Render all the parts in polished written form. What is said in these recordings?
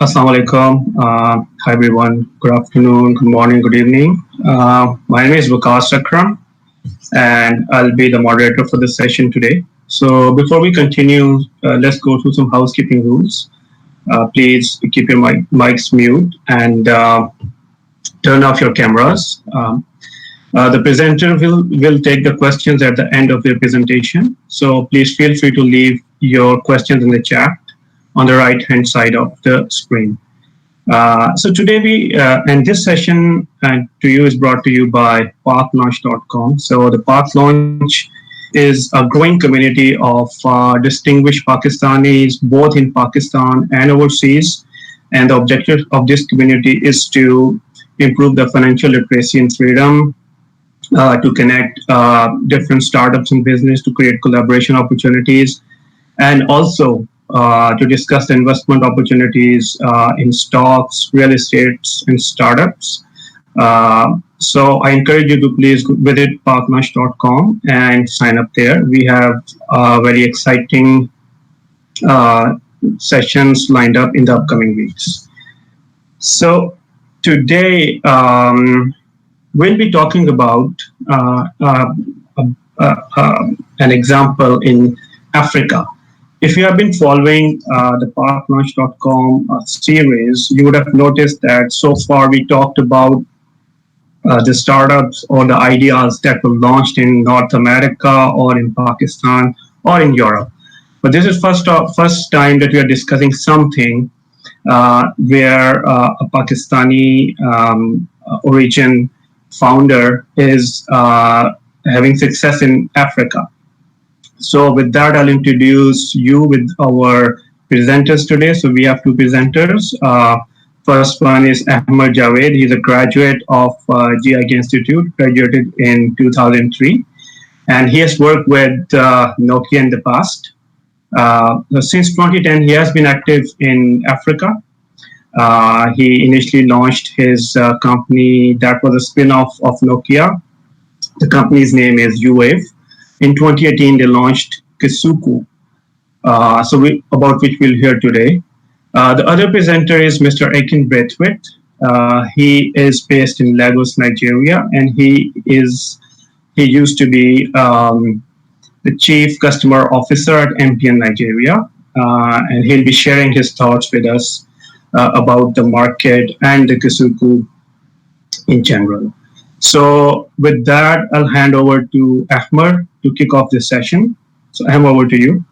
Assalamu alaikum. Hi everyone. Good afternoon, good morning, good evening. My name is Vikas Akram, and I'll be the moderator for this session today. So before we continue, let's go through some housekeeping rules. Please keep your mics mute and turn off your cameras. The presenter will take the questions at the end of their presentation. So please feel free to leave your questions in the chat on the right hand side of the screen. So today and this session to you is brought to you by pathlaunch.com. So the Path Launch is a growing community of distinguished Pakistanis, both in Pakistan and overseas. And the objective of this community is to improve the financial literacy and freedom, to connect different startups and business, to create collaboration opportunities, and also to discuss the investment opportunities in stocks, real estates, and startups. So I encourage you to please visit pathlaunch.com and sign up there. We have very exciting sessions lined up in the upcoming weeks. So today we'll be talking about an example in Africa. If you have been following the pathlaunch.com series, you would have noticed that so far we talked about the startups or the ideas that were launched in North America or in Pakistan or in Europe. But this is first time that we are discussing something where a Pakistani origin founder is having success in Africa. So with that, I'll introduce you with our presenters today. So we have two presenters. First one is Ahmer Javaid. He's a graduate of GIKI Institute, graduated in 2003. And he has worked with Nokia in the past. Since 2010, he has been active in Africa. He initially launched his company that was a spin-off of Nokia. The company's name is Yuave. In 2018, they launched Kasooku, about which we'll hear today. The other presenter is Mr. Akin Braithwaite. He is based in Lagos, Nigeria, and he used to be the Chief Customer Officer at MTN Nigeria, and he'll be sharing his thoughts with us about the market and the Kasooku in general. So with that, I'll hand over to Ahmer to kick off this session. So Ahmer, over to you.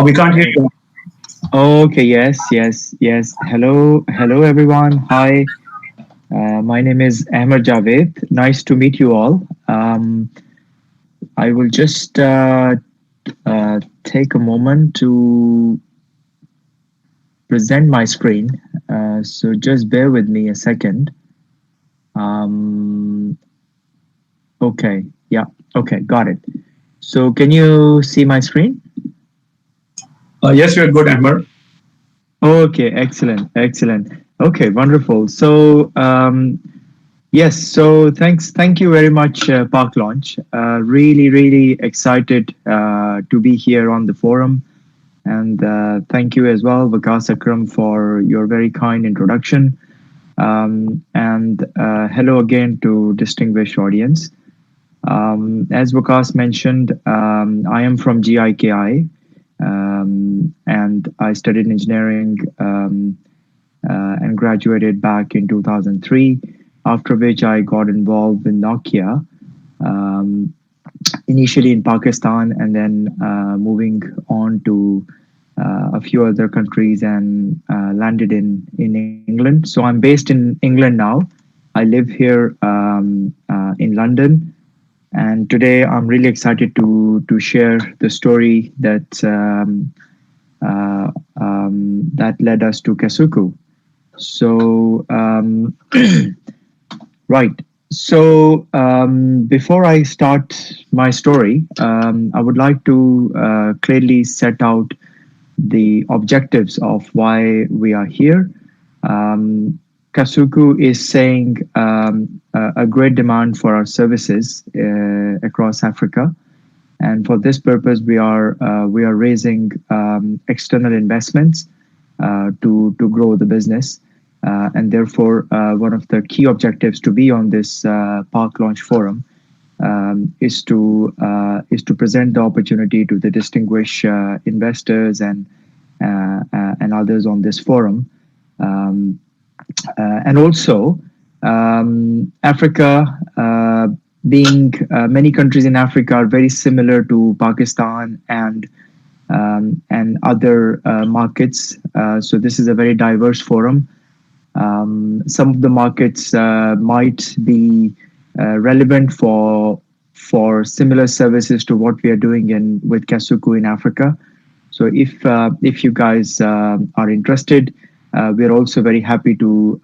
We can't hear you. Okay, yes. Hello, everyone. Hi, my name is Ahmer Javaid. Nice to meet you all. I will just take a moment to present my screen. So just bear with me a second. Okay, yeah, okay, got it. So can you see my screen? Yes, you're good, Ahmer. Okay, excellent. Okay, wonderful. So yes, so thank you very much, Park Launch. Really excited to be here on the forum. And thank you as well, Vikas Akram, for your very kind introduction. And hello again to distinguished audience. As Vikas mentioned, I am from GIKI, and I studied engineering and graduated back in 2003, after which I got involved in Nokia, initially in Pakistan, and then moving on to a few other countries and landed in England. So I'm based in England now. I live here in London, and today I'm really excited to share the story that that led us to Kasooku. So right. So before I start my story, I would like to clearly set out the objectives of why we are here. Kasooku is seeing a great demand for our services across Africa. And for this purpose, we are raising external investments to grow the business. And therefore, one of the key objectives to be on this Park Launch Forum is to present the opportunity to the distinguished investors and others on this forum, and also Africa. Being many countries in Africa are very similar to Pakistan and other markets. So this is a very diverse forum. Some of the markets might be relevant for similar services to what we are doing with Kasookoo in Africa. So if you guys are interested, we are also very happy to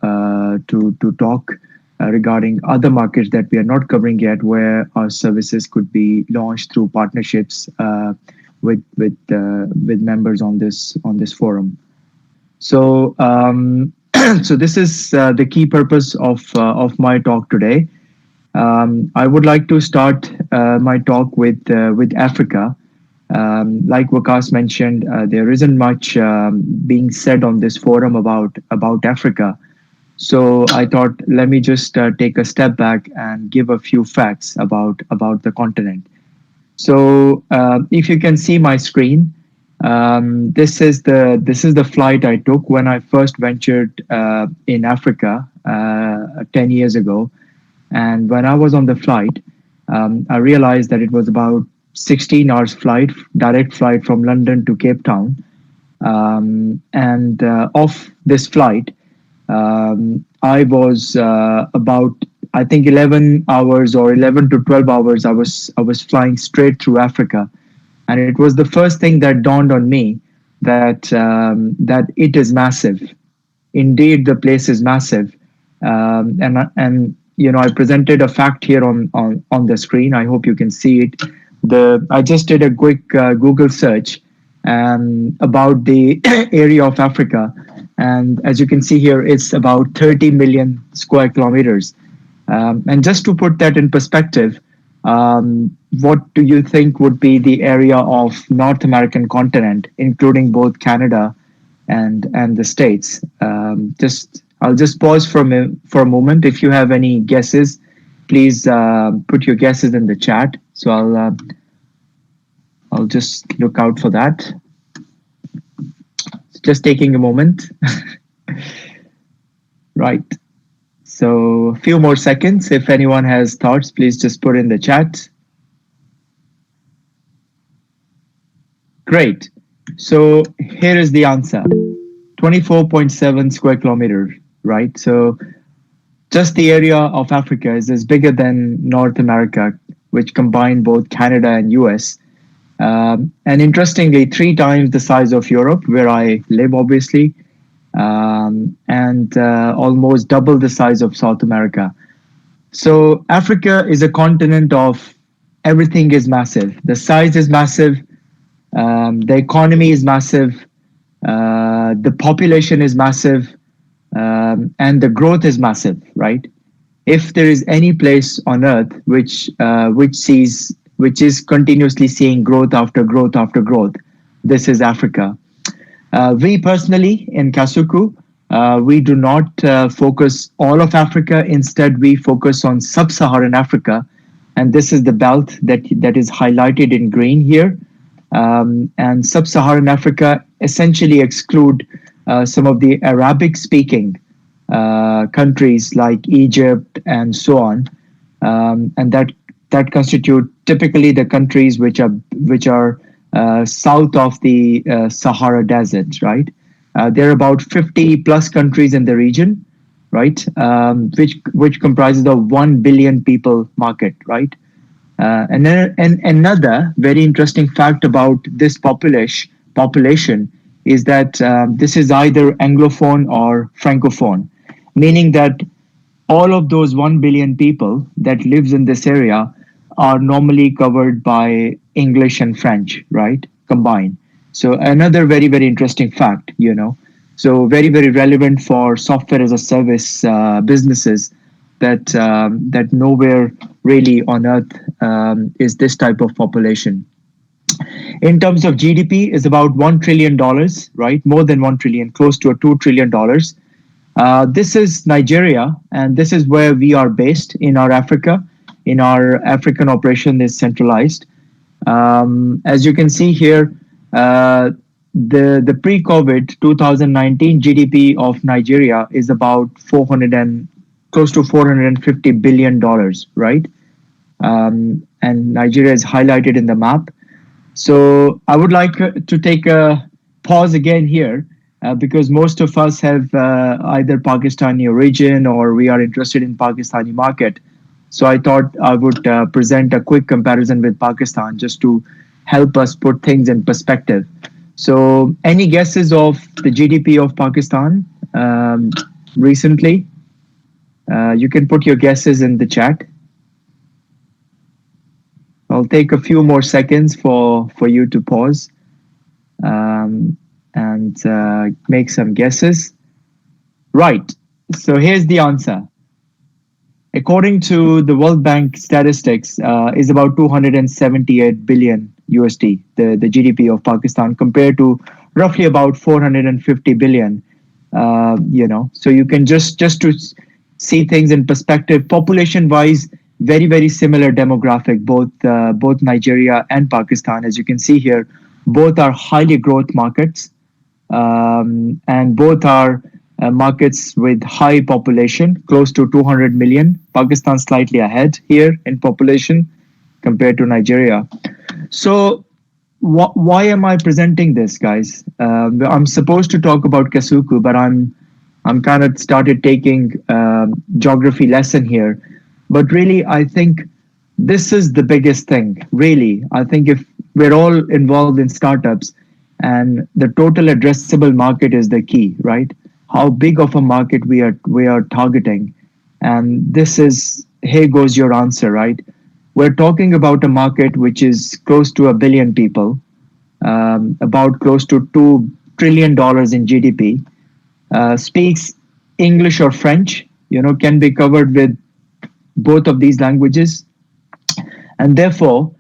talk regarding other markets that we are not covering yet, where our services could be launched through partnerships with members on this forum. So so this is the key purpose of my talk today. I would like to start my talk with Africa. Like Waqas mentioned, there isn't much being said on this forum about Africa. So I thought, let me just take a step back and give a few facts about the continent. So if you can see my screen, this is the flight I took when I first ventured in Africa 10 years ago. And when I was on the flight, I realized that it was about 16 hours flight, direct flight from London to Cape Town. And off this flight, I was about, I think, 11 hours or 11 to 12 hours. I was flying straight through Africa, and it was the first thing that dawned on me that it is massive. Indeed, the place is massive, and I presented a fact here on the screen. I hope you can see it. I just did a quick Google search about the area of Africa, and as you can see here, it's about 30 million square kilometers. And just to put that in perspective, what do you think would be the area of North American continent, including both Canada and the States? I'll just pause for a moment. If you have any guesses, please put your guesses in the chat. So I'll just look out for that. Just taking a moment. Right. So a few more seconds. If anyone has thoughts, please just put in the chat. Great. So here is the answer. 24.7 square kilometers, right? So just the area of Africa is bigger than North America, which combine both Canada and US. And interestingly, 3 times the size of Europe, where I live, obviously, and almost double the size of South America. So Africa is a continent of everything is massive. The size is massive. The economy is massive. The population is massive. And the growth is massive, right? If there is any place on earth which is continuously seeing growth after growth after growth, this is Africa. We personally in Kasookoo, we do not focus all of Africa. Instead, we focus on sub-Saharan Africa, and this is the belt that is highlighted in green here. And sub-Saharan Africa essentially exclude some of the Arabic-speaking countries like Egypt and so on, and that constitute typically the countries which are south of the Sahara Desert, right? There are about 50 plus countries in the region, right? Which comprises the 1 billion people market, right? And another very interesting fact about this population is that this is either Anglophone or Francophone, meaning that all of those 1 billion people that lives in this area are normally covered by English and French, right? Combined. So another very, very interesting fact, so very, very relevant for software as a service businesses that nowhere really on earth is this type of population. In terms of GDP, is about $1 trillion, right? More than 1 trillion, close to a $2 trillion. This is Nigeria, and this is where we are based in our Africa. In our African operation is centralized. As you can see here, the pre-COVID 2019 GDP of Nigeria is about 400 and close to $450 billion, right? And Nigeria is highlighted in the map. So I would like to take a pause again here because most of us have either Pakistani origin or we are interested in Pakistani market. So I thought I would present a quick comparison with Pakistan just to help us put things in perspective. So any guesses of the GDP of Pakistan recently? You can put your guesses in the chat. I'll take a few more seconds for you to pause and make some guesses. Right. So here's the answer. According to the World Bank statistics, is about 278 billion USD, the GDP of Pakistan, compared to roughly about 450 billion. So you can just to see things in perspective, population-wise, very similar demographic, both Nigeria and Pakistan. As you can see here, both are highly growth markets, and both are markets with high population, close to 200 million. Pakistan slightly ahead here in population compared to Nigeria. So why am I presenting this, guys? I'm supposed to talk about Kasookoo, but I'm kind of started taking geography lesson here. But really, I think this is the biggest thing. Really, I think if we're all involved in startups, and the total addressable market is the key, right? How big of a market we are targeting, and this is here goes your answer, right? We're talking about a market which is close to 1 billion people, about close to $2 trillion in GDP, speaks English or French, can be covered with both of these languages. And therefore,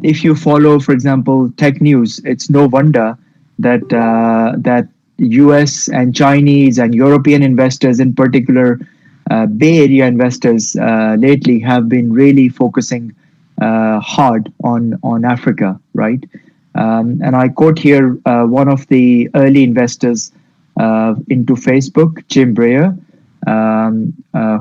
if you follow, for example, tech news, it's no wonder that US and Chinese and European investors, in particular, Bay Area investors lately have been really focusing hard on Africa, right? And I quote here one of the early investors into Facebook, Jim Breyer,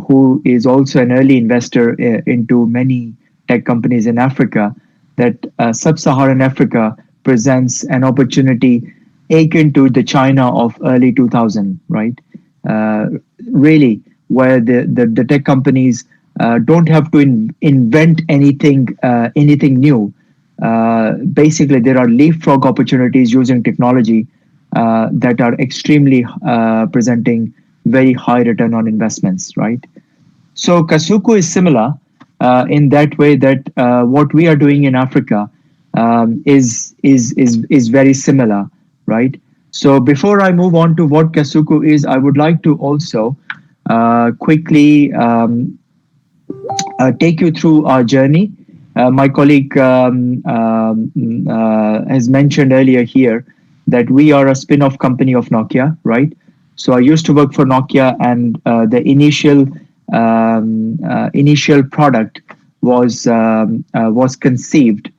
who is also an early investor into many tech companies in Africa, that sub-Saharan Africa presents an opportunity akin to the China of early 2000, right? Really, where the tech companies don't have to invent anything new. Basically, there are leapfrog opportunities using technology that are extremely presenting very high return on investments, right? So Kasookoo is similar in that way that what we are doing in Africa is very similar, right? So before I move on to what Kasookoo is, I would like to also quickly take you through our journey. My colleague has mentioned earlier here that we are a spin-off company of Nokia, right? So I used to work for Nokia, and the initial product was conceived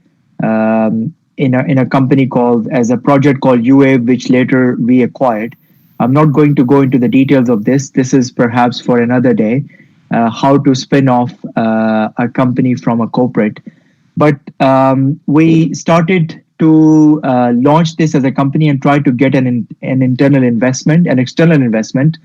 in a company as a project called Yuave, which later we acquired. I'm not going to go into the details of this. This is perhaps for another day, how to spin off a company from a corporate. But we started to launch this as a company and try to get an internal investment, an external investment.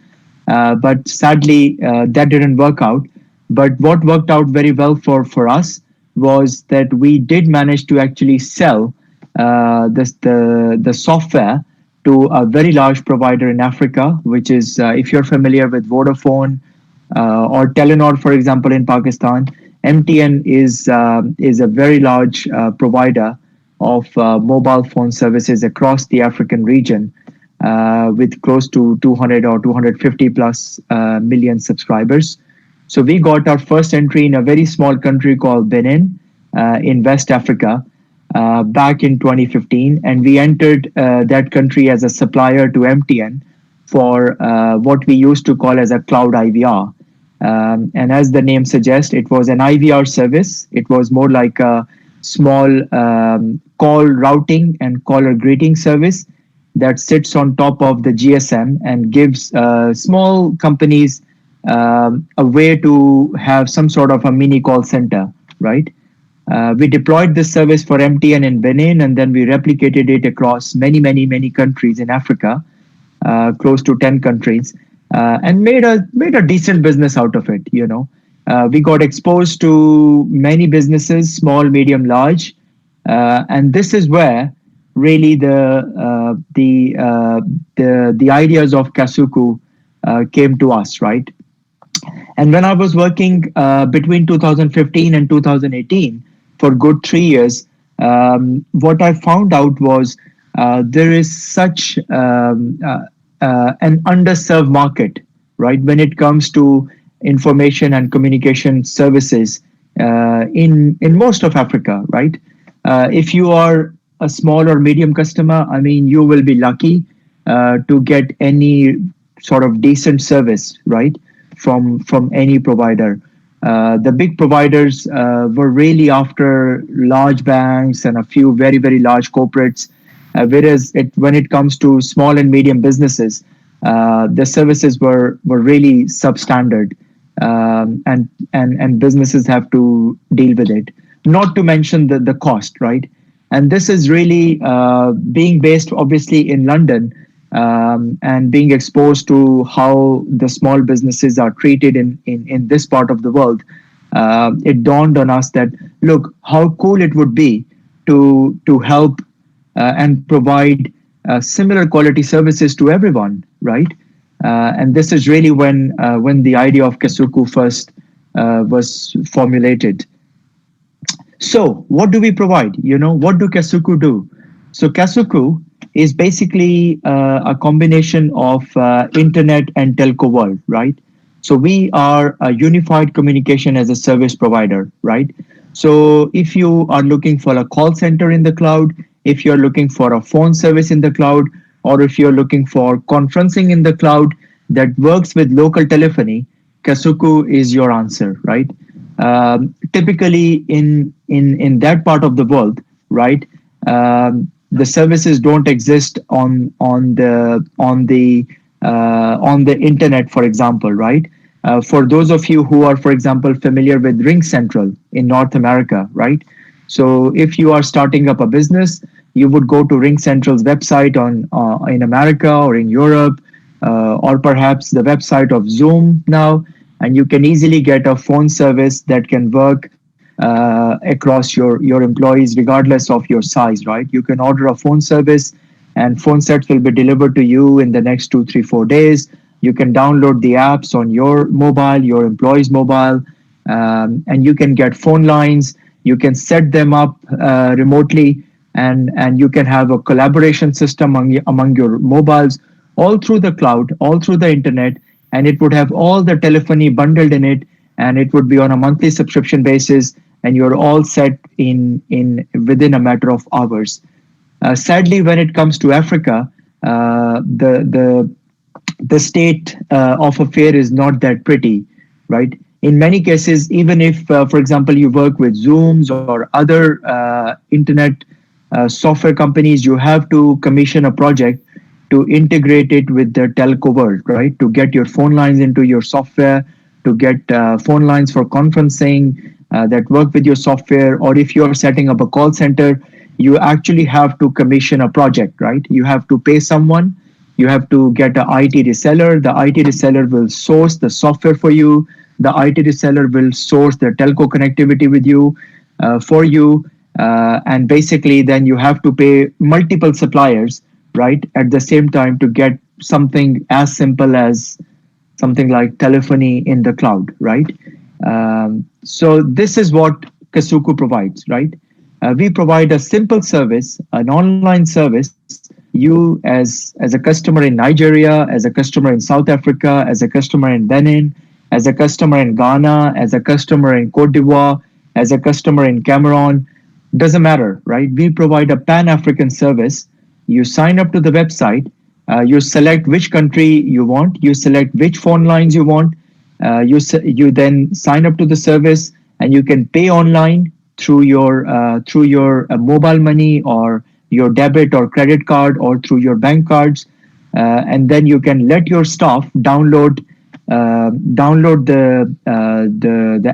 But sadly, that didn't work out. But what worked out very well for us was that we did manage to actually sell the software to a very large provider in Africa, which is, if you're familiar with Vodafone or Telenor, for example, in Pakistan, MTN is a very large provider of mobile phone services across the African region, with close to 200 or 250 plus million subscribers. So we got our first entry in a very small country called Benin in West Africa back in 2015, and we entered that country as a supplier to MTN for what we used to call as a cloud IVR. And as the name suggests, it was an IVR service. It was more like a small call routing and caller greeting service that sits on top of the GSM and gives small companies a way to have some sort of a mini call center, right? We deployed this service for MTN in Benin, and then we replicated it across many countries in Africa, close to 10 countries, and made a decent business out of it. We got exposed to many businesses, small, medium, large, and this is where really the ideas of Kasookoo came to us, right? And when I was working between 2015 and 2018 for good 3 years, what I found out was there is such an underserved market, right, when it comes to information and communication services in most of Africa, right? If you are a small or medium customer, I mean, you will be lucky to get any sort of decent service, right, from any provider. The big providers were really after large banks and a few very large corporates, whereas when it comes to small and medium businesses, the services were really substandard, and businesses have to deal with it. Not to mention the cost, right? And this is really being based obviously in London, and being exposed to how the small businesses are treated in this part of the world. It dawned on us that, look, how cool it would be to help and provide similar quality services to everyone, right? And this is really when the idea of Kasookoo first was formulated. So what do we provide? What do Kasookoo do? So Kasookoo is basically a combination of internet and telco world, right? So we are a unified communication as a service provider, right? So if you are looking for a call center in the cloud, if you're looking for a phone service in the cloud, or if you're looking for conferencing in the cloud that works with local telephony, Kasookoo is your answer, right? Typically in that part of the world, right? The services don't exist on the internet, for example, right? For those of you who are, for example, familiar with Ring Central in North America, right? So if you are starting up a business, you would go to Ring Central's website in America or in Europe, or perhaps the website of Zoom now, and you can easily get a phone service that can work across your employees regardless of your size, right? You can order a phone service and phone sets will be delivered to you in the next 2, 3, 4 days. You can download the apps on your mobile, your employee's mobile, and you can get phone lines. You can set them up remotely, and you can have a collaboration system among your mobiles all through the cloud, all through the internet, and it would have all the telephony bundled in it, and it would be on a monthly subscription basis, and you're all set in within a matter of hours. Sadly, when it comes to Africa, the state of affair is not that pretty, right? In many cases, even if, for example, you work with Zooms or other internet software companies, you have to commission a project to integrate it with the telco world, right? To get your phone lines into your software, to get phone lines for conferencing that work with your software, or if you're setting up a call center, you actually have to commission a project, right? You have to pay someone, you have to get an IT reseller. The IT reseller will source the software for you. The IT reseller will source the telco connectivity with you, for you. And basically then you have to pay multiple suppliers, right, at the same time to get something as simple as something like telephony in the cloud, right? So this is what Kasookoo provides, right? We provide a simple service, an online service. You as a customer in Nigeria, as a customer in South Africa, as a customer in Benin, as a customer in Ghana, as a customer in Cote d'Ivoire, as a customer in Cameroon, doesn't matter, right? We provide a pan-African service. You sign up to the website, you select which country you want, you select which phone lines you want, you then sign up to the service, and you can pay online through your mobile money or your debit or credit card or through your bank cards, and then you can let your staff download the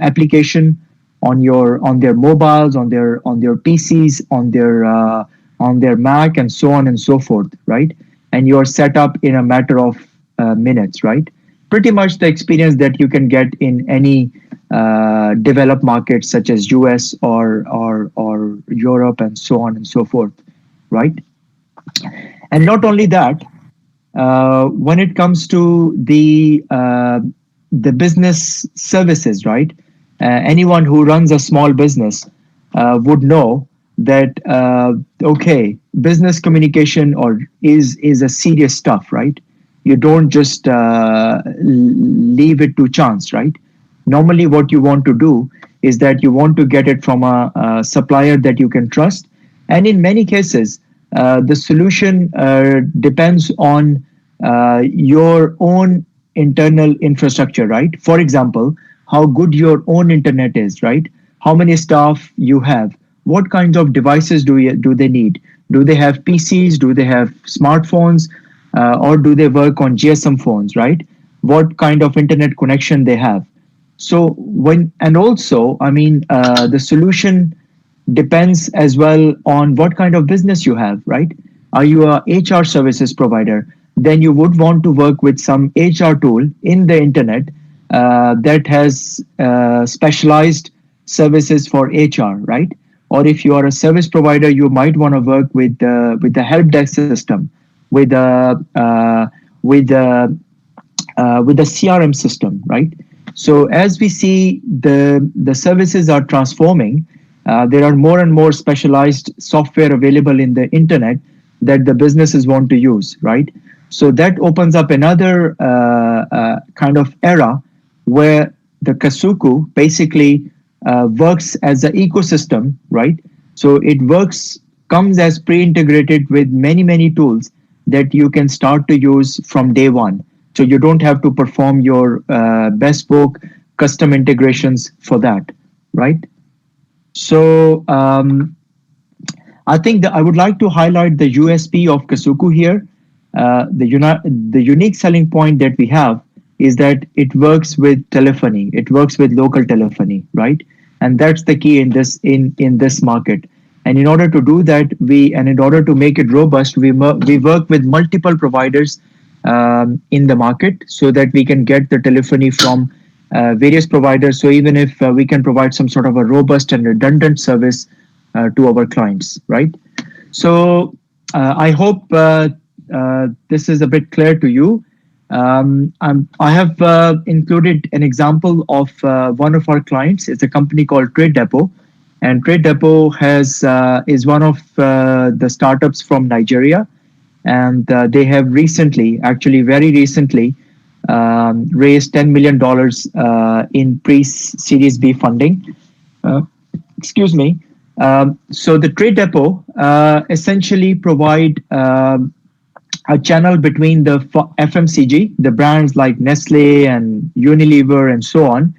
application on their mobiles, on their PCs, on their Mac, and so on and so forth, right? And you are set up in a matter of minutes, right? Pretty much the experience that you can get in any developed markets such as US or Europe and so on and so forth, right? And not only that, when it comes to the business services, right? Anyone who runs a small business would know that okay, business communication or is a serious stuff, right? You don't just leave it to chance, right? Normally, what you want to do is that you want to get it from a supplier that you can trust, and in many cases, the solution depends on your own internal infrastructure, right? For example, how good your own internet is, right? How many staff you have? What kinds of devices do they need? Do they have PCs? Do they have smartphones? Or do they work on GSM phones, right? What kind of internet connection they have? So and also, I mean, the solution depends as well on what kind of business you have, right? Are you a HR services provider? Then you would want to work with some HR tool in the internet that has specialized services for HR, right? Or if you are a service provider, you might want to work with the help desk system, with the CRM system, right? So as we see the services are transforming, there are more and more specialized software available in the internet that the businesses want to use, right? So that opens up another kind of era where the Kasookoo basically works as an ecosystem, right? So it comes as pre-integrated with many tools that you can start to use from day one. So you don't have to perform your bespoke custom integrations for that, right? So I think that I would like to highlight the USP of Kasookoo here. The unique selling point that we have is that it works with telephony. It works with local telephony, right? And that's the key in this market. And in order to do that, in order to make it robust, we work with multiple providers in the market so that we can get the telephony from various providers. So even if we can provide some sort of a robust and redundant service to our clients, right? So I hope this is a bit clear to you. I have included an example of one of our clients. It's a company called tradedepot, and tradedepot is one of the startups from Nigeria, and they have recently, actually very recently, raised $10 million in pre-Series B funding. Excuse me. So the tradedepot essentially provide a channel between the FMCG, the brands like Nestle and Unilever and so on,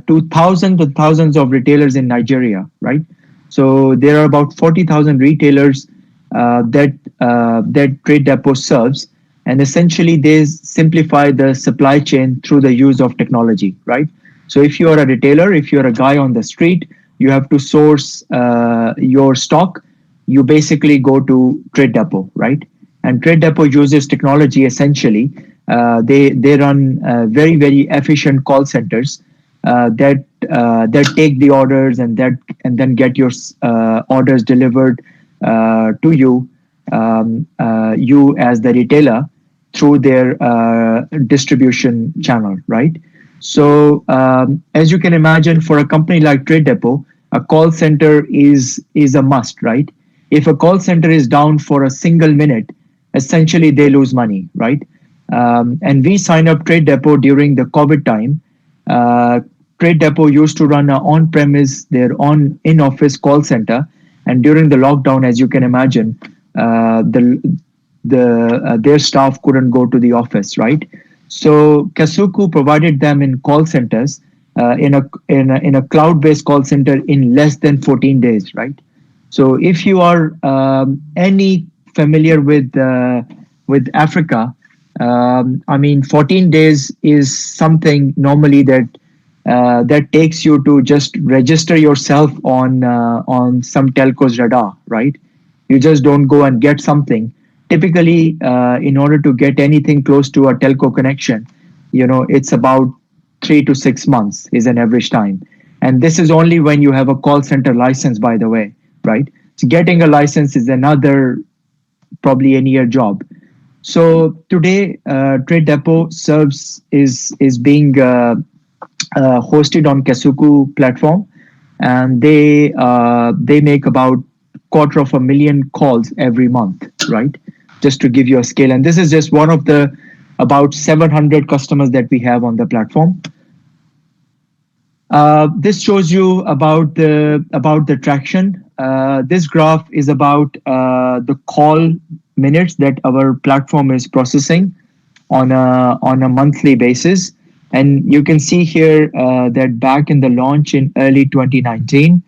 to thousands and thousands of retailers in Nigeria, right? So there are about 40,000 retailers that tradedepot serves, and essentially they simplify the supply chain through the use of technology, right? So if you are a retailer, if you're a guy on the street, you have to source your stock, you basically go to tradedepot, right? And tradedepot uses technology essentially. They run very efficient call centers that take the orders and then get your orders delivered to you, you as the retailer through their distribution channel, right? So as you can imagine, for a company like tradedepot, a call center is a must, right? If a call center is down for a single minute, essentially they lose money, right? And we signed up Trade Depot during the COVID time. Trade Depot used to run on-premise, their own in-office call center, and during the lockdown, as you can imagine, their staff couldn't go to the office, right? So Kasooku provided them in call centers, in a cloud-based call center in less than 14 days, right? So if you are any familiar with Africa, I mean, 14 days is something normally that takes you to just register yourself on some telco's radar, right? You just don't go and get something. Typically, in order to get anything close to a telco connection, it's about 3 to 6 months is an average time. And this is only when you have a call center license, by the way, right? So getting a license is another probably a year job. So today, Trade Depot is being hosted on Kasooku platform, and they make about 250,000 calls every month, right? Just to give you a scale, and this is just one of the about 700 customers that we have on the platform. This shows you about the traction. This graph is about the call minutes that our platform is processing on a monthly basis, and you can see here that back in the launch in early 2019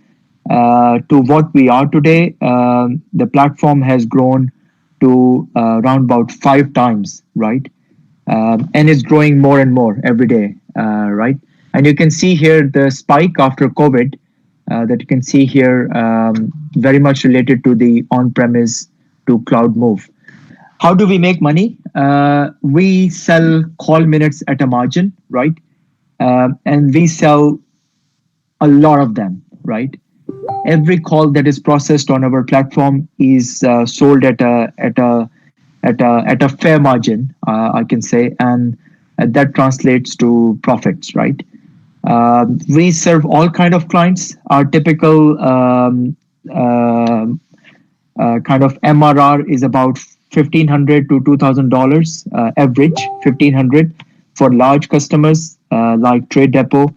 to what we are today, the platform has grown to around about 5 times, right? And it's growing more and more every day, right? And you can see here the spike after COVID that you can see here, very much related to the on-premise to cloud move. How do we make money? We sell call minutes at a margin, right? And we sell a lot of them, right? Every call that is processed on our platform is sold at a fair margin, I can say, and that translates to profits, right? We serve all kind of clients. Our typical kind of MRR is about $1,500 to $2,000 average, 1,500 for large customers like Trade Depot.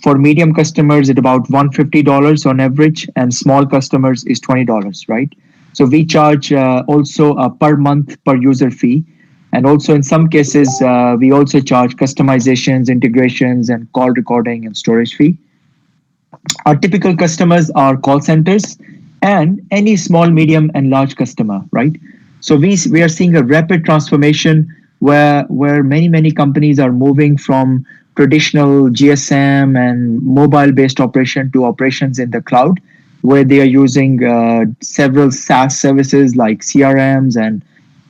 For medium customers, it's about $150 on average, and small customers is $20, right? So we charge also a per month per user fee. And also in some cases, we also charge customizations, integrations, and call recording and storage fee. Our typical customers are call centers and any small, medium, and large customer, right? So we are seeing a rapid transformation where many companies are moving from traditional GSM and mobile-based operation to operations in the cloud, where they are using several SaaS services like CRMs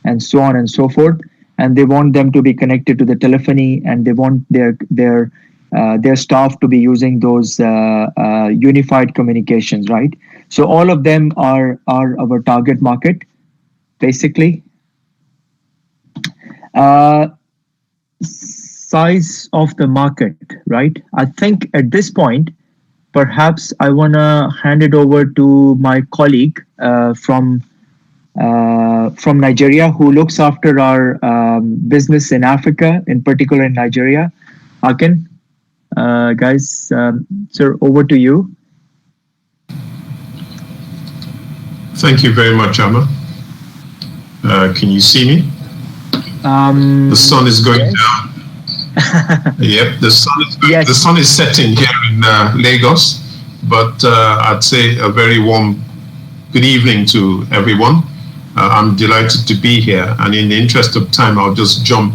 and so on and so forth, and they want them to be connected to the telephony, and they want their staff to be using those unified communications, right? So all of them are our target market, basically. Size of the market, right? I think at this point, perhaps I want to hand it over to my colleague from Nigeria, who looks after our business in Africa, in particular in Nigeria. Akin, guys, sir, over to you. Thank you very much, Ahmer. Can you see me? The sun is going down. Yep, the sun is setting here in Lagos, but I'd say a very warm good evening to everyone. I'm delighted to be here, and in the interest of time, I'll just jump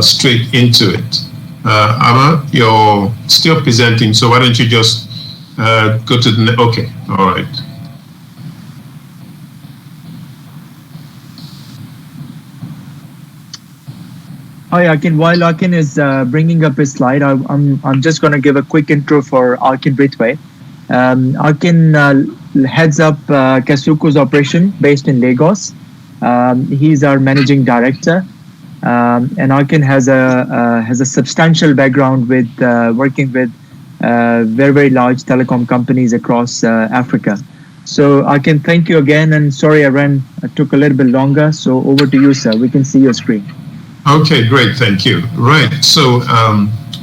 straight into it. Ahmer, you're still presenting, so why don't you just go to the okay, all right. Hi, Akin. While Akin is bringing up his slide, I'm just going to give a quick intro for Akin Braithwaite. Akin heads up Kasooko's operation based in Lagos. He's our managing director, and Akin has a substantial background with working with very large telecom companies across Africa. So Akin, thank you again, and sorry I took a little bit longer. So over to you, sir. We can see your screen. Okay, great, thank you. Right, so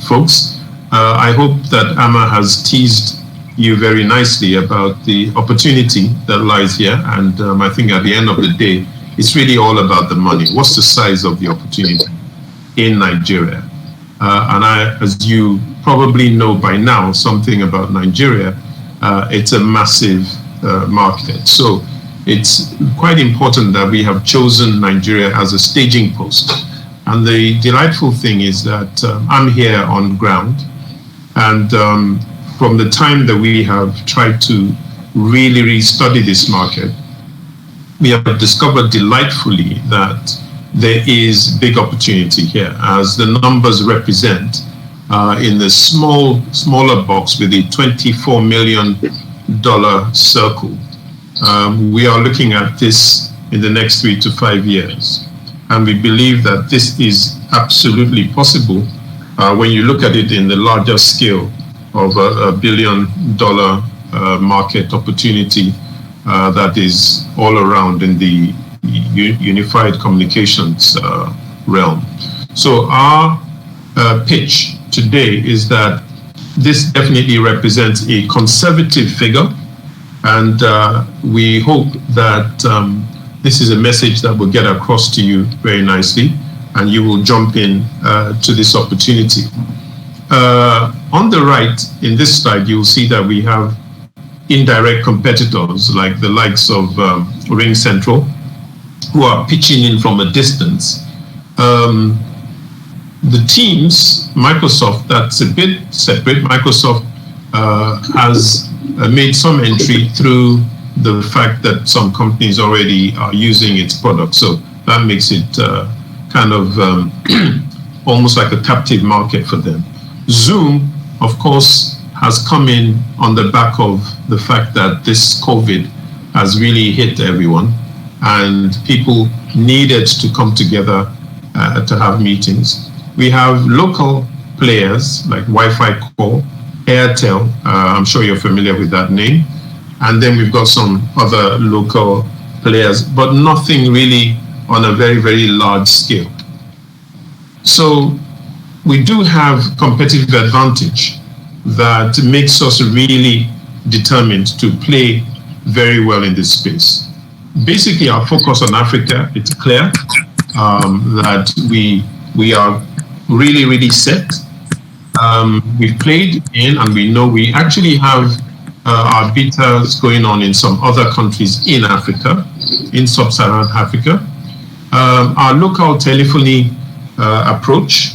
folks, I hope that Ahmer has teased you very nicely about the opportunity that lies here, and I think at the end of the day, it's really all about the money. What's the size of the opportunity in Nigeria? And as you probably know by now, something about Nigeria, it's a massive market. So it's quite important that we have chosen Nigeria as a staging post. And the delightful thing is that I'm here on ground, and from the time that we have tried to really study this market, we have discovered delightfully that there is big opportunity here, as the numbers represent in the smaller box with the $24 million circle. We are looking at this in the next 3 to 5 years. And we believe that this is absolutely possible when you look at it in the larger scale of $1 billion market opportunity that is all around in the unified communications realm. So our pitch today is that this definitely represents a conservative figure, and we hope that this is a message that will get across to you very nicely, and you will jump in to this opportunity. On the right, in this slide, you'll see that we have indirect competitors like the likes of Ring Central, who are pitching in from a distance. The teams, Microsoft, that's a bit separate. Microsoft has made some entry through the fact that some companies already are using its product. So that makes it kind of almost like a captive market for them. Zoom, of course, has come in on the back of the fact that this COVID has really hit everyone, and people needed to come together to have meetings. We have local players like Wi-Fi Core, Airtel, I'm sure you're familiar with that name. And then we've got some other local players, but nothing really on a very, very large scale. So we do have competitive advantage that makes us really determined to play very well in this space. Basically, our focus on Africa, it's clear that we are really, really set. We've played in, and we know we actually have our betas going on in some other countries in Africa, in sub-Saharan Africa. Our local telephony approach,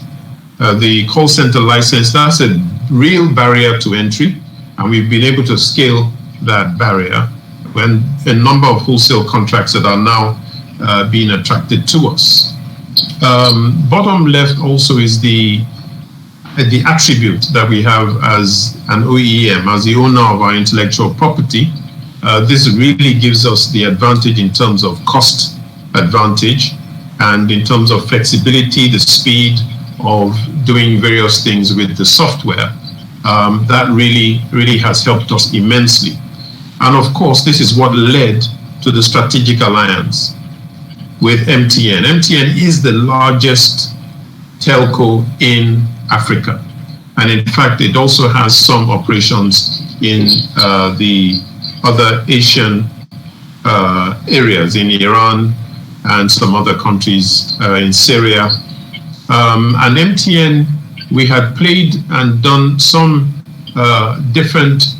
the call center license, that's a real barrier to entry, and we've been able to scale that barrier when a number of wholesale contracts that are now being attracted to us. Bottom left also is the attribute that we have as an OEM, as the owner of our intellectual property. This really gives us the advantage in terms of cost advantage and in terms of flexibility, the speed of doing various things with the software. That really has helped us immensely. And of course, this is what led to the strategic alliance with MTN. MTN is the largest telco in Africa. And in fact, it also has some operations in the other Asian areas, in Iran and some other countries in Syria. And MTN, we had played and done some different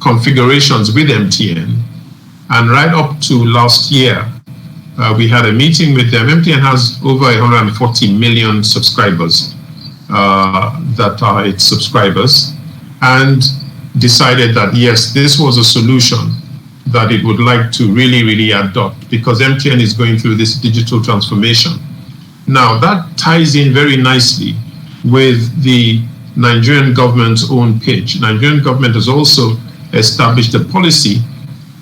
configurations with MTN. And right up to last year, we had a meeting with them. MTN has over 140 million subscribers that are its subscribers, and decided that yes, this was a solution that it would like to really adopt, because MTN is going through this digital transformation. Now that ties in very nicely with the Nigerian government's own pitch. Nigerian government has also established a policy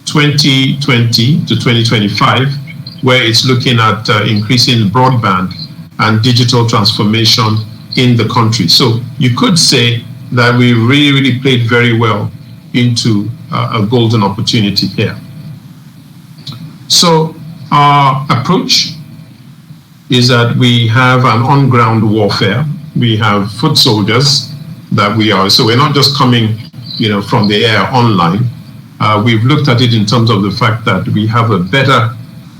2020 to 2025, where it's looking at increasing broadband and digital transformation in the country. So you could say that we really played very well into a golden opportunity here. So our approach is that we have an on-ground warfare. We have foot soldiers that we are. So we're not just coming, from the air online. We've looked at it in terms of the fact that we have a better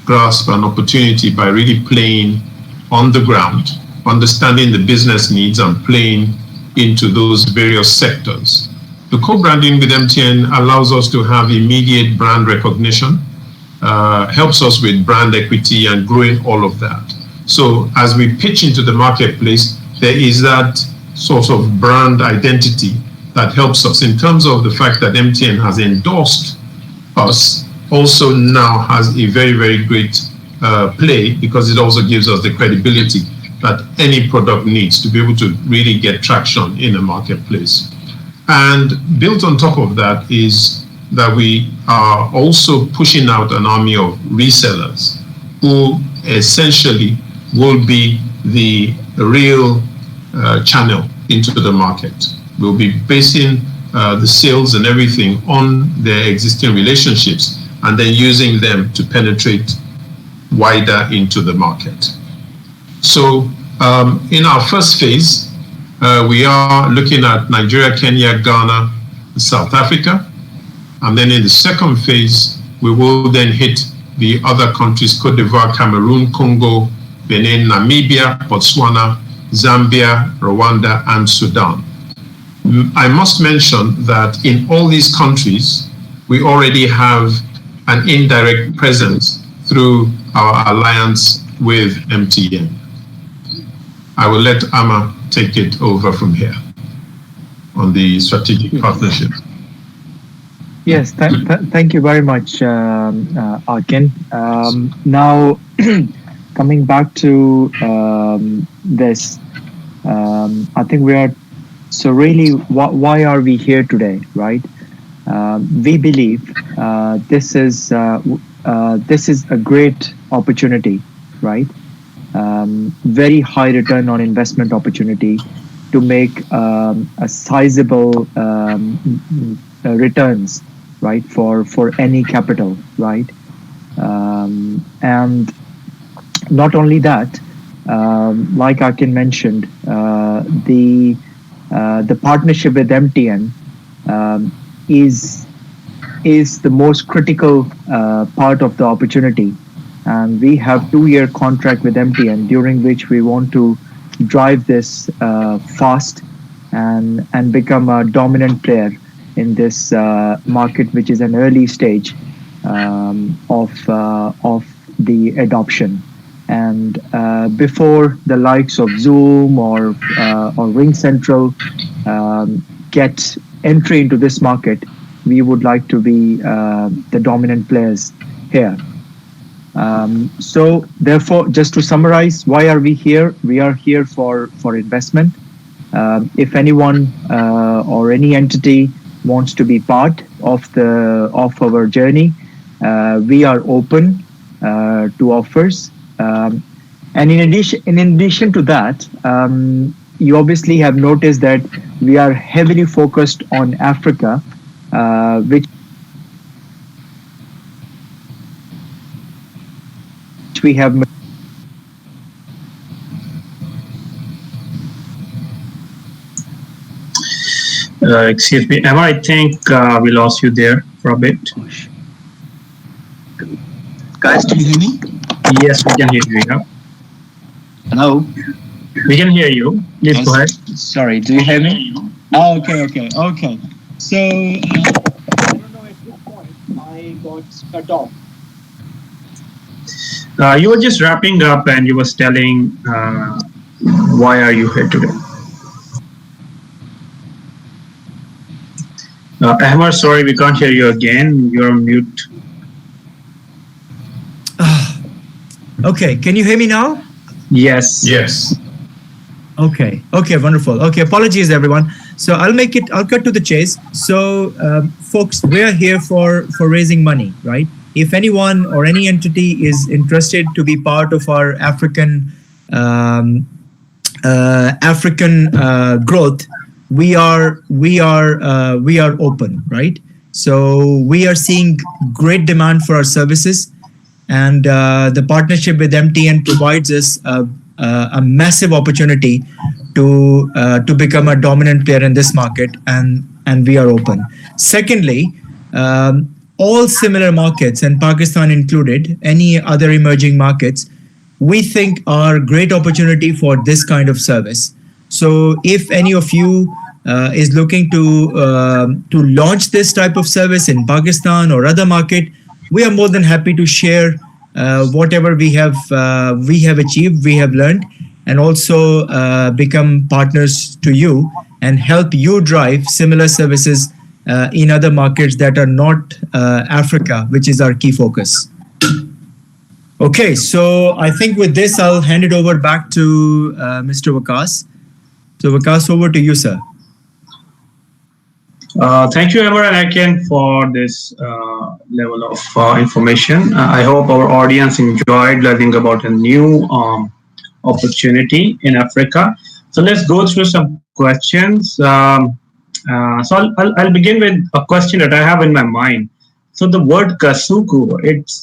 grasp and opportunity by really playing on the ground, understanding the business needs and playing into those various sectors. The co-branding with MTN allows us to have immediate brand recognition, helps us with brand equity and growing all of that. So as we pitch into the marketplace, there is that sort of brand identity that helps us in terms of the fact that MTN has endorsed us, also now has a very, very great play, because it also gives us the credibility that any product needs to be able to really get traction in a marketplace. And built on top of that is that we are also pushing out an army of resellers who essentially will be the real channel into the market. We'll be basing the sales and everything on their existing relationships and then using them to penetrate wider into the market. So in our first phase, we are looking at Nigeria, Kenya, Ghana, South Africa. And then in the second phase, we will then hit the other countries: Cote d'Ivoire, Cameroon, Congo, Benin, Namibia, Botswana, Zambia, Rwanda, and Sudan. I must mention that in all these countries, we already have an indirect presence through our alliance with MTN. I will let Ahmer take it over from here on the strategic partnership. Yes, thank you very much, Akin. Now, coming back to this, I think we are, so really, why are we here today, right? We believe this is a great opportunity, right? Very high return on investment opportunity to make a sizable returns, right, for any capital, right? And not only that, like Akin mentioned, the partnership with MTN is the most critical part of the opportunity. And we have 2-year contract with MTN, during which we want to drive this fast and become a dominant player in this market, which is an early stage of the adoption. And before the likes of Zoom or RingCentral get entry into this market, we would like to be the dominant players here. So therefore, just to summarize, why are we here? We are here for investment. If anyone or any entity wants to be part of our journey, we are open to offers. And in addition to that, you obviously have noticed that we are heavily focused on Africa, which we have. Excuse me, Emma, I think we lost you there for a bit. Guys, can you hear me? Yes, we can hear you. Yeah. Hello? We can hear you. Please go ahead. Sorry, do you hear me? Oh, okay. So, I don't know, at this point, I got cut off. You were just wrapping up and you were telling why are you here today. Ahmer, sorry, we can't hear you again. You're on mute. Okay, can you hear me now? Yes. Yes. Okay, wonderful. Okay, apologies everyone. So I'll cut to the chase. So folks, we're here for raising money, right? If anyone or any entity is interested to be part of our African growth, we are open, right? So we are seeing great demand for our services. and the partnership with MTN provides us a massive opportunity to become a dominant player in this market, and we are open. Secondly, all similar markets, and Pakistan included, any other emerging markets, we think are great opportunity for this kind of service. So if any of you is looking to launch this type of service in Pakistan or other market, we are more than happy to share whatever we have achieved, we have learned, and also become partners to you and help you drive similar services in other markets that are not Africa, which is our key focus. Okay, so I think with this, I'll hand it over back to Mr. Vikas. So Vikas, over to you, sir. Thank you, Ahmer and Akin, for this level of information. I hope our audience enjoyed learning about a new opportunity in Africa. So let's go through some questions. So I'll begin with a question that I have in my mind. So the word Kasookoo,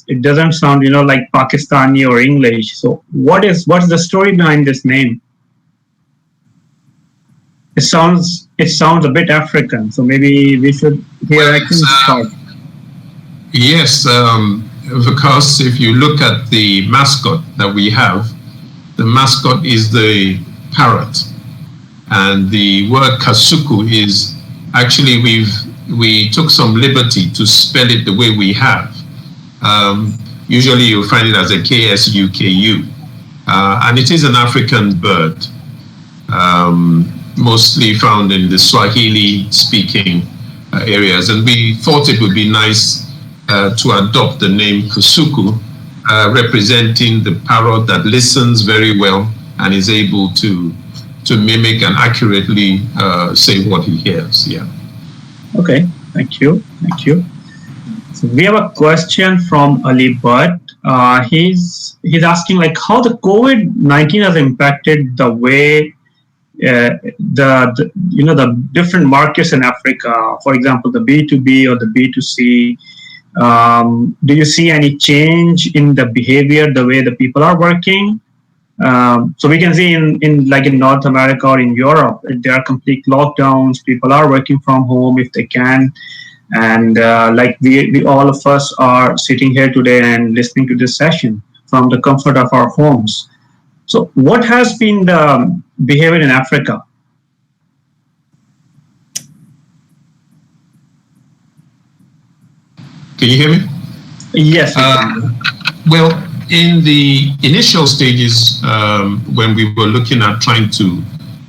it doesn't sound, like Pakistani or English. So what's the story behind this name? It sounds a bit African. So maybe we should hear Akin start. Yes, because if you look at the mascot that we have, the mascot is the parrot, and the word Kasookoo is actually we took some liberty to spell it the way we have. Usually you'll find it as a Ksuku, and it is an African bird, mostly found in the Swahili-speaking areas. And we thought it would be nice to adopt the name Kasookoo, representing the parrot that listens very well and is able to mimic and accurately say what he hears. Yeah. Okay, thank you. So we have a question from Ali Bhatt. He's asking how the COVID-19 has impacted the way the different markets in Africa, for example, the B2B or the B2C. Do you see any change in the behavior, the way the people are working? So we can see in North America or in Europe, there are complete lockdowns. People are working from home if they can, and we all of us are sitting here today and listening to this session from the comfort of our homes. So what has been the behavior in Africa? Can you hear me? Yes. Well, in the initial stages, when we were looking at trying to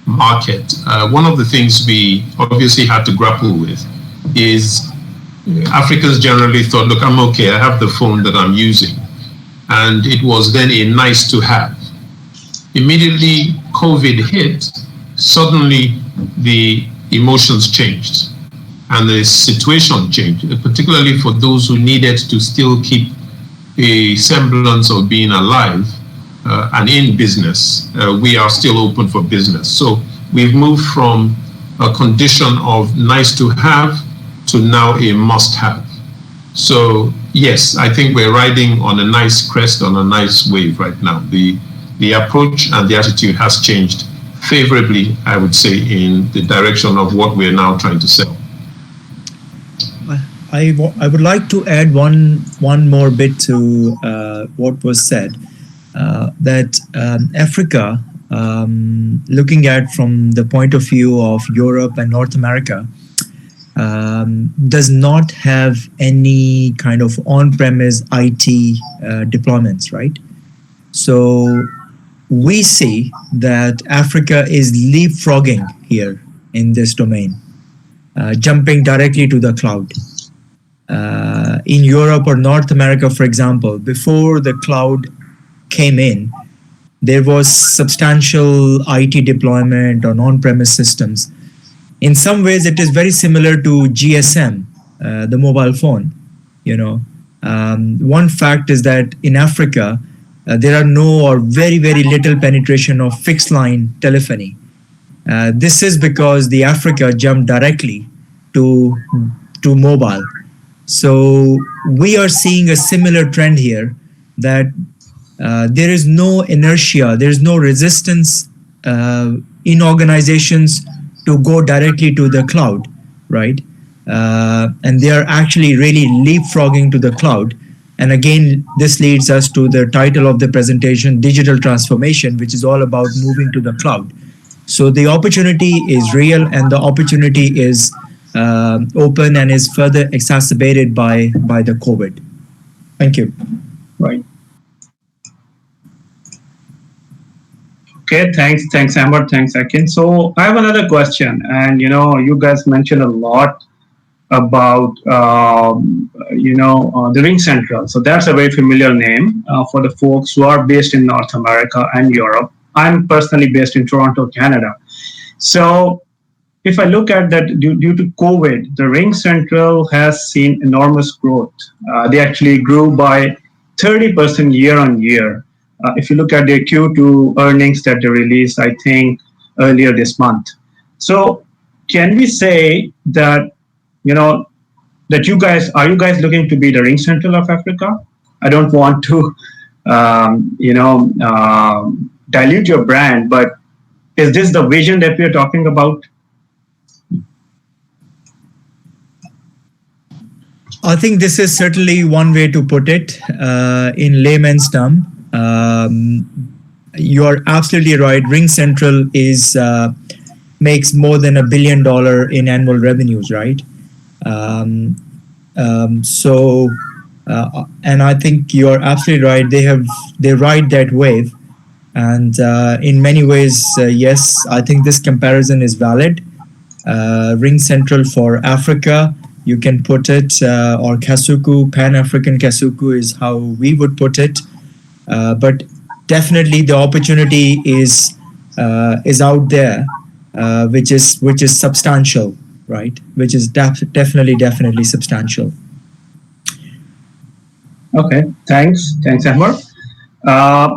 market, one of the things we obviously had to grapple with is Africans generally thought, look, I'm okay, I have the phone that I'm using. And it was then a nice to have. Immediately COVID hit, suddenly the emotions changed and the situation changed, particularly for those who needed to still keep a semblance of being alive and in business. We are still open for business. So we've moved from a condition of nice to have to now a must have. So yes, I think we're riding on a nice crest, on a nice wave right now. The approach and the attitude has changed favorably, I would say, in the direction of what we're now trying to sell. I would like to add one more bit to what was said, that Africa, looking at from the point of view of Europe and North America, does not have any kind of on-premise IT deployments, right? So we see that Africa is leapfrogging here in this domain, jumping directly to the cloud. In Europe or North America, for example, before the cloud came in, there was substantial IT deployment on on-premise systems. In some ways, it is very similar to GSM, the mobile phone. One fact is that in Africa, there are no or very, very little penetration of fixed line telephony. This is because the Africa jumped directly to mobile. So we are seeing a similar trend here that there is no inertia, there is no resistance in organizations to go directly to the cloud, right? And they are actually really leapfrogging to the cloud. And again, this leads us to the title of the presentation, Digital Transformation, which is all about moving to the cloud. So the opportunity is real, and the opportunity is open and is further exacerbated by the COVID. Thank you. Right. Okay, thanks, Ahmer, thanks, Akin. So I have another question, and you guys mentioned a lot about the Ring Central. So that's a very familiar name for the folks who are based in North America and Europe. I'm personally based in Toronto, Canada. So if I look at that, due to COVID, the Ring Central has seen enormous growth. They actually grew by 30% year on year. If you look at their Q2 earnings that they released, I think earlier this month. So can we say that that you guys looking to be the Ring Central of Africa? I don't want to dilute your brand, but is this the vision that we are talking about? I think this is certainly one way to put it in layman's term. You're absolutely right. Ring Central makes more than $1 billion in annual revenues, right? And I think you're absolutely right. They ride that wave, and in many ways, yes, I think this comparison is valid. Ring Central for Africa, you can put it, or Kasookoo, Pan-African Kasookoo is how we would put it. But definitely the opportunity is out there, which is substantial, right? Which is definitely substantial. Okay, thanks, Ahmer.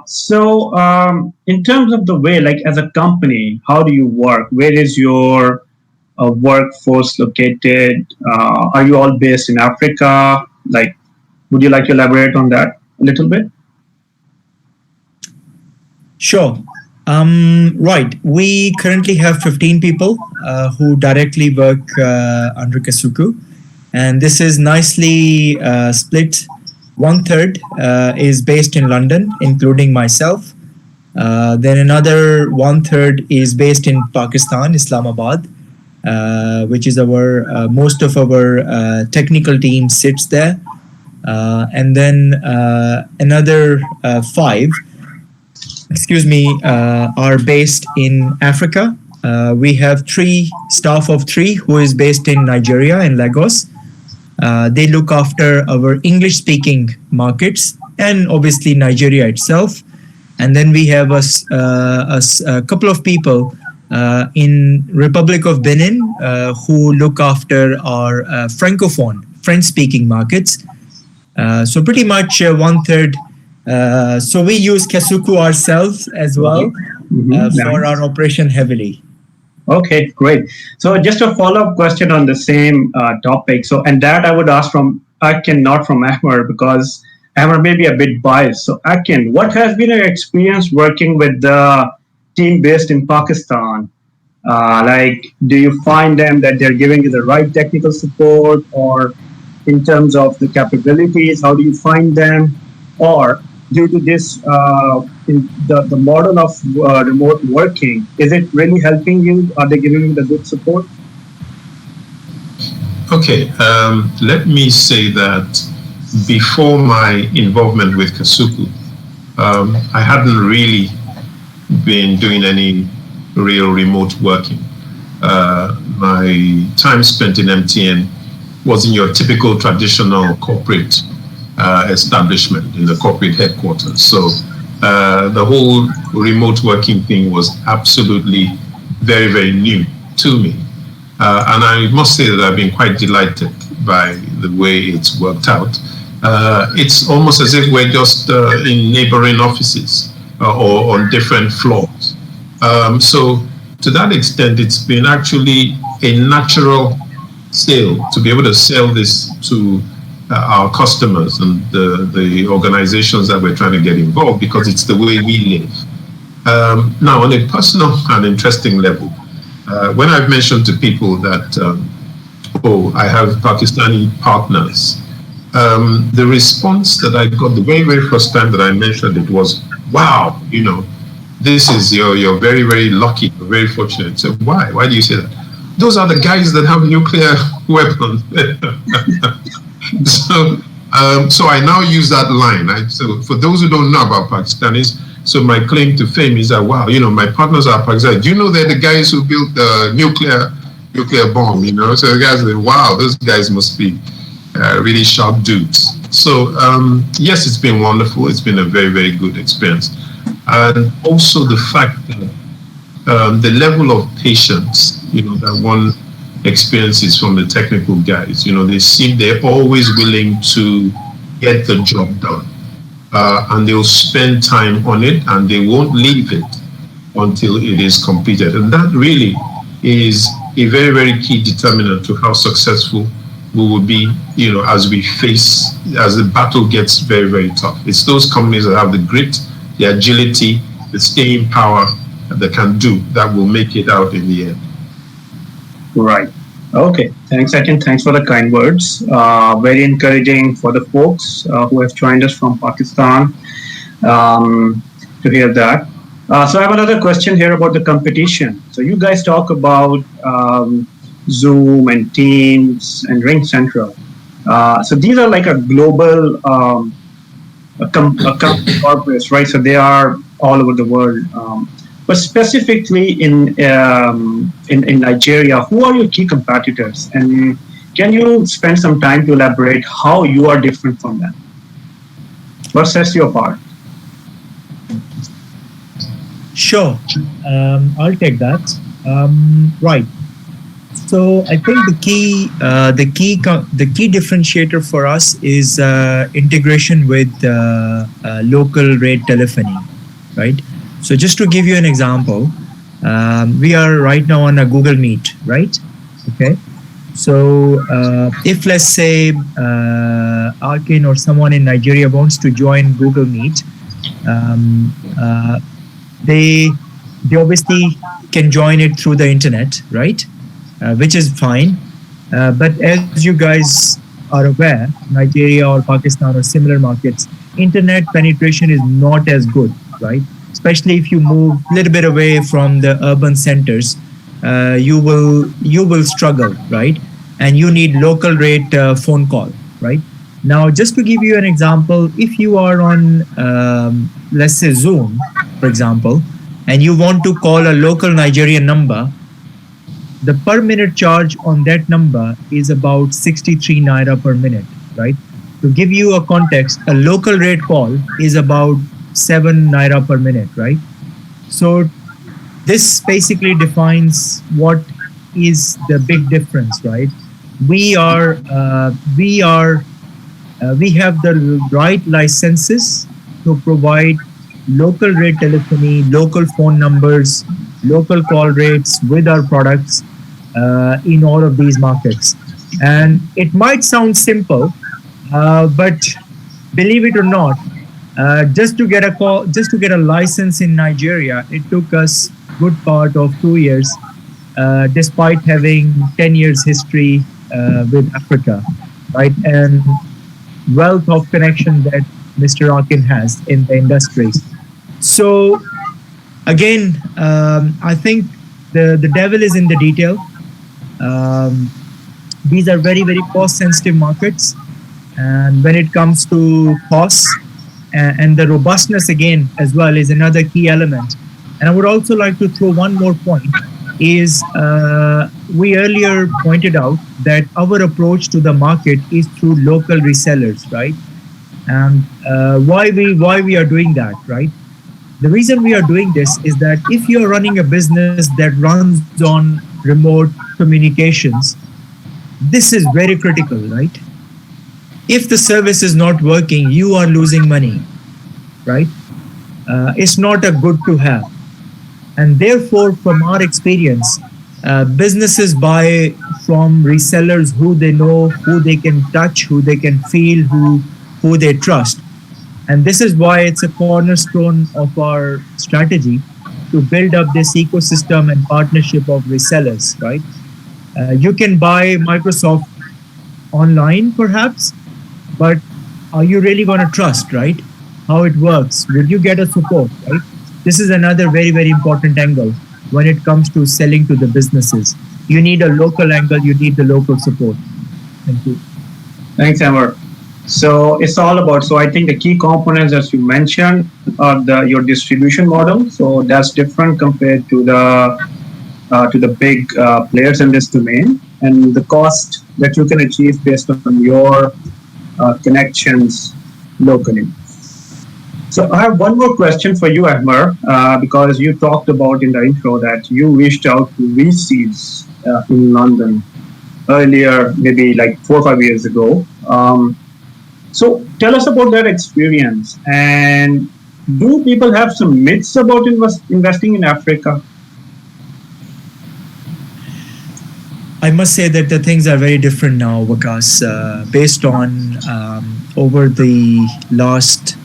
So in terms of the way, like as a company, how do you work? Where is your workforce located? Are you all based in Africa? Like, would you like to elaborate on that a little bit? Sure. Right. We currently have 15 people who directly work under Kasookoo, and this is nicely split. 1/3 is based in London, including myself. Then another 1/3 is based in Pakistan, Islamabad, which is most of our technical team sits there. And then another 5 are based in Africa. We have staff of 3 who is based in Nigeria, in Lagos. They look after our English-speaking markets and obviously Nigeria itself. And then we have a couple of people in Republic of Benin who look after our Francophone, French-speaking markets. So pretty much 1/3. So we use Kasookoo ourselves as well for our operation heavily. Okay, great. So just a follow-up question on the same topic. So, and that I would ask from Akin, not from Ahmer, because Ahmer may be a bit biased. So Akin, what has been your experience working with the team based in Pakistan? Like, do you find them that they're giving you the right technical support, or in terms of the capabilities, how do you find them? Or due to this, in the model of remote working, is it really helping you? Are they giving you the good support? Okay, let me say that before my involvement with Kasookoo, I hadn't really been doing any real remote working. My time spent in MTN was in your typical traditional corporate establishment in the corporate headquarters. So the whole remote working thing was absolutely very, very new to me. And I must say that I've been quite delighted by the way it's worked out. It's almost as if we're just in neighboring offices or on different floors. So to that extent, it's been actually a natural sale to be able to sell this to our customers and the organizations that we're trying to get involved, because it's the way we live. Now, on a personal and interesting level, when I've mentioned to people that, I have Pakistani partners, the response that I got the very, very first time that I mentioned it was, wow, this is, you're very, very lucky, you're very fortunate. So why? Why do you say that? Those are the guys that have nuclear weapons. So I now use that line. So for those who don't know about Pakistanis, so my claim to fame is that, wow, my partners are Pakistani. Do you know they're the guys who built the nuclear bomb? So the guys say, wow, those guys must be really sharp dudes. So yes, it's been wonderful. It's been a very, very good experience. And also the fact that the level of patience, that one experiences from the technical guys, they're always willing to get the job done. And they'll spend time on it, and they won't leave it until it is completed. And that really is a very, very key determinant to how successful we will be, as the battle gets very, very tough. It's those companies that have the grit, the agility, the staying power that can do, that will make it out in the end. Right. Okay. Thanks, Akin. Thanks for the kind words. Very encouraging for the folks who have joined us from Pakistan to hear that. So I have another question here about the competition. So you guys talk about Zoom and Teams and Ring Central. So these are like a global corporates, right? So they are all over the world. But specifically in Nigeria, who are your key competitors? And can you spend some time to elaborate how you are different from them? What sets you apart? Sure, I'll take that. Right. So I think the key differentiator for us is integration with local rate telephony, right? So just to give you an example, we are right now on a Google Meet, right? Okay. So if let's say Akin or someone in Nigeria wants to join Google Meet, they obviously can join it through the internet, right? Which is fine. But as you guys are aware, Nigeria or Pakistan or similar markets, internet penetration is not as good, right? Especially if you move a little bit away from the urban centers, you will struggle, right? And you need local rate phone call, right? Now, just to give you an example, if you are on, let's say Zoom, for example, and you want to call a local Nigerian number, the per minute charge on that number is about 63 Naira per minute, right? To give you a context, a local rate call is about 7 Naira per minute, right? So this basically defines what is the big difference, right? We have the right licenses to provide local rate telephony, local phone numbers, local call rates with our products in all of these markets. And it might sound simple, but believe it or not, just to get a license in Nigeria, it took us good part of 2 years, despite having 10 years history with Africa, right? And wealth of connection that Mr. Akin has in the industry. So again, I think the devil is in the detail. These are very, very cost sensitive markets. And when it comes to costs and the robustness again as well is another key element. And I would also like to throw one more point is we earlier pointed out that our approach to the market is through local resellers, right? And why we are doing that, right? The reason we are doing this is that if you're running a business that runs on remote communications, this is very critical, right? If the service is not working, you are losing money, right? It's not a good to have. And therefore, from our experience, businesses buy from resellers who they know, who they can touch, who they can feel, who they trust. And this is why it's a cornerstone of our strategy to build up this ecosystem and partnership of resellers, right? You can buy Microsoft online perhaps, but are you really going to trust, right? How it works? Will you get a support, right? This is another very, very important angle when it comes to selling to the businesses. You need a local angle, you need the local support. Thank you. Thanks, Ahmer. So it's all about, so I think the key components as you mentioned are your distribution model. So that's different compared to the big players in this domain, and the cost that you can achieve based on your connections locally. So I have one more question for you, Ahmer, because you talked about in the intro that you reached out to VCs in London earlier, maybe like 4 or 5 years ago. So tell us about that experience. And do people have some myths about investing in Africa? I must say that the things are very different now, Vikas, based on over the last,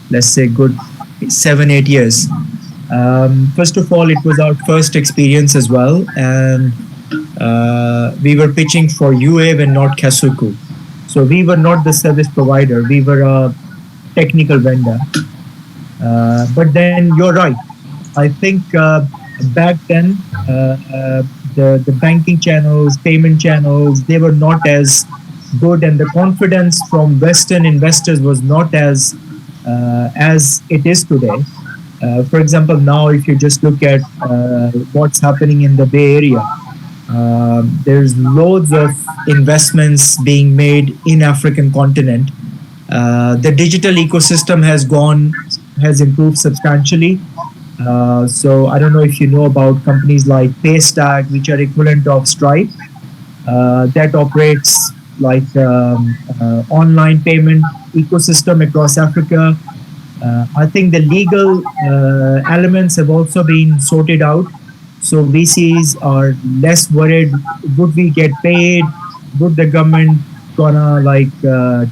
let's say, good 7-8 years. First of all, it was our first experience as well, and we were pitching for Yuave and not Kasooku. So we were not the service provider, we were a technical vendor. But then you're right. I think back then, the banking channels, payment channels, they were not as good, and the confidence from Western investors was not as it is today. For example, now if you just look at what's happening in the Bay Area, there's loads of investments being made in African continent. The digital ecosystem has improved substantially. So I don't know if you know about companies like Paystack, which are equivalent of Stripe, that operates like online payment ecosystem across Africa. I think the legal elements have also been sorted out. So VCs are less worried. Would we get paid? Would the government gonna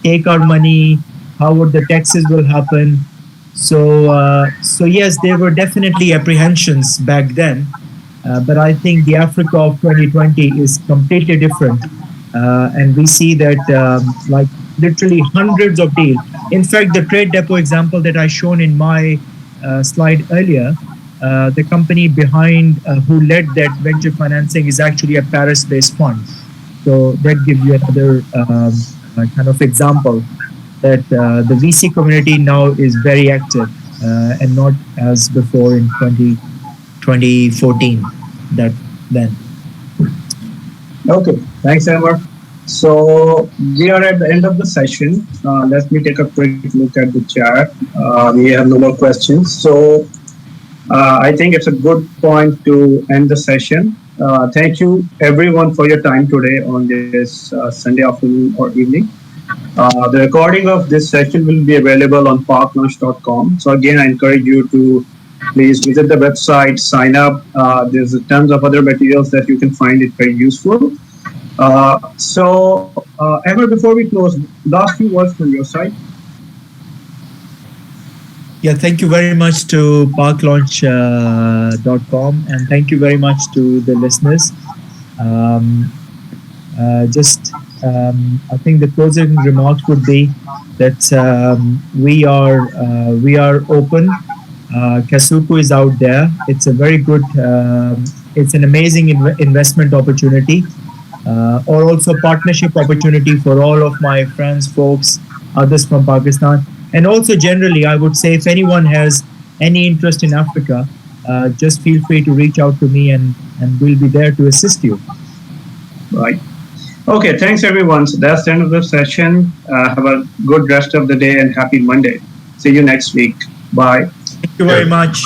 take our money? How would the taxes will happen? So yes, there were definitely apprehensions back then, but I think the Africa of 2020 is completely different, and we see that literally hundreds of deals. In fact, the tradedepot example that I shown in my slide earlier, the company behind who led that venture financing is actually a Paris-based fund. So that gives you another kind of example that the VC community now is very active and not as before in 2014 then. Okay, thanks, Ahmer. So we are at the end of the session. Let me take a quick look at the chat. We have no more questions. So I think it's a good point to end the session. Thank you everyone for your time today on this Sunday afternoon or evening. The recording of this session will be available on parklaunch.com. So again, I encourage you to please visit the website, sign up. There's tons of other materials that you can find it very useful. So Ahmer, before we close, last few words from your side. Yeah, thank you very much to parklaunch.com, and thank you very much to the listeners. I think the closing remarks would be that we are open. Kasooku is out there. It's a very good, it's an amazing investment opportunity, or also partnership opportunity for all of my friends, folks, others from Pakistan. And also generally, I would say if anyone has any interest in Africa, just feel free to reach out to me and we'll be there to assist you. Right. Okay, thanks everyone. So that's the end of the session. Have a good rest of the day and happy Monday. See you next week. Bye. Thank you very much.